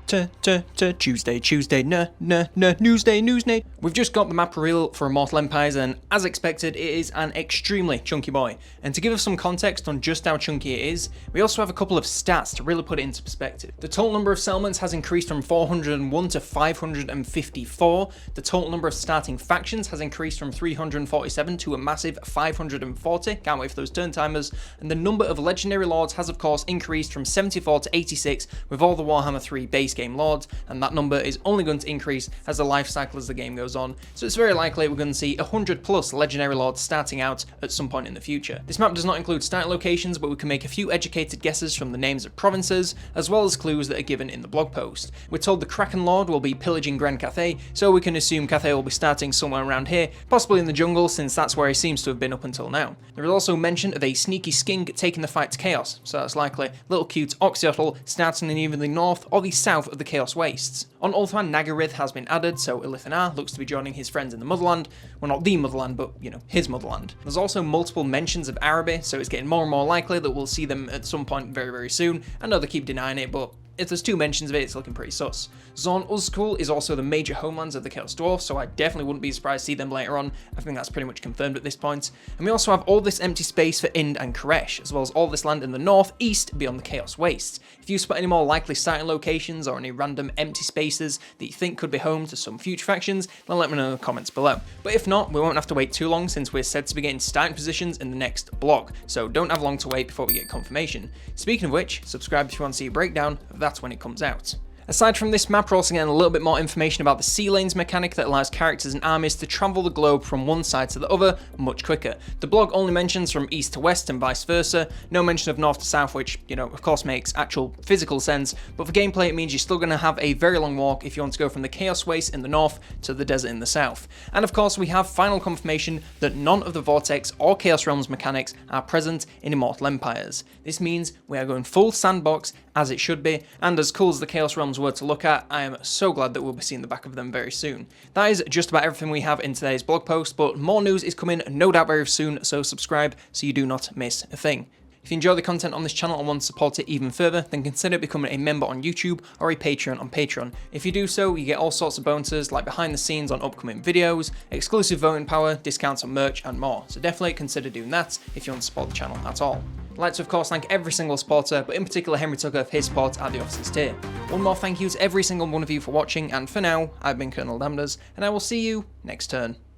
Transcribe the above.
Tuesday, Newsday. We've just got the map reveal for Immortal Empires, and as expected, it is an extremely chunky boy. And to give us some context on just how chunky it is, we also have a couple of stats to really put it into perspective. The total number of settlements has increased from 401 to 554. The total number of starting factions has increased from 347 to a massive 540. Can't wait for those turn timers. And the number of legendary lords has of course increased from 74 to 86 with all the Warhammer 3 base game lords, and that number is only going to increase as the life cycle as the game goes on, so it's very likely we're going to see 100 plus legendary lords starting out at some point in the future. This map does not include starting locations, but we can make a few educated guesses from the names of provinces, as well as clues that are given in the blog post. We're told the Kraken Lord will be pillaging Grand Cathay, so we can assume Cathay will be starting somewhere around here, possibly in the jungle, since that's where he seems to have been up until now. There is also mention of a sneaky skink taking the fight to Chaos, so that's likely little cute Oxyotl starting in either the north or the south of the Chaos Wastes. On Ulthuan, Nagaryth has been added, so Ilithanar looks to be joining his friends in the Motherland. Well, not the Motherland, but, you know, his Motherland. There's also multiple mentions of Araby, so it's getting more and more likely that we'll see them at some point very, very soon. I know they keep denying it, but if there's two mentions of it, it's looking pretty sus. Zorn Uzkul is also the major homelands of the Chaos Dwarf, so I definitely wouldn't be surprised to see them later on. I think that's pretty much confirmed at this point. And we also have all this empty space for Ind and Koresh, as well as all this land in the north, east, beyond the Chaos Wastes. If you spot any more likely starting locations or any random empty spaces that you think could be home to some future factions, then let me know in the comments below. But if not, we won't have to wait too long since we're said to be getting starting positions in the next block, so don't have long to wait before we get confirmation. Speaking of which, subscribe if you want to see a breakdown of that when it comes out. Aside from this map, we're also getting a little bit more information about the sea lanes mechanic that allows characters and armies to travel the globe from one side to the other much quicker. The blog only mentions from east to west and vice versa, no mention of north to south, which, you know, of course makes actual physical sense, but for gameplay it means you're still going to have a very long walk if you want to go from the Chaos Waste in the north to the desert in the south. And of course we have final confirmation that none of the Vortex or Chaos Realms mechanics are present in Immortal Empires. This means we are going full sandbox as it should be, and as cool as the Chaos Realms were to look at, I am so glad that we'll be seeing the back of them very soon. That is just about everything we have in today's blog post, but more news is coming no doubt very soon, so subscribe so you do not miss a thing. If you enjoy the content on this channel and want to support it even further, then consider becoming a member on YouTube or a Patreon on Patreon. If you do so, you get all sorts of bonuses like behind the scenes on upcoming videos, exclusive voting power, discounts on merch and more, so definitely consider doing that if you want to support the channel at all. I'd like to of course thank every single supporter, but in particular Henry Tucker for his support at the officers tier. One more thank you to every single one of you for watching, and for now, I've been COLONELDAMNEDERS, and I will see you next turn.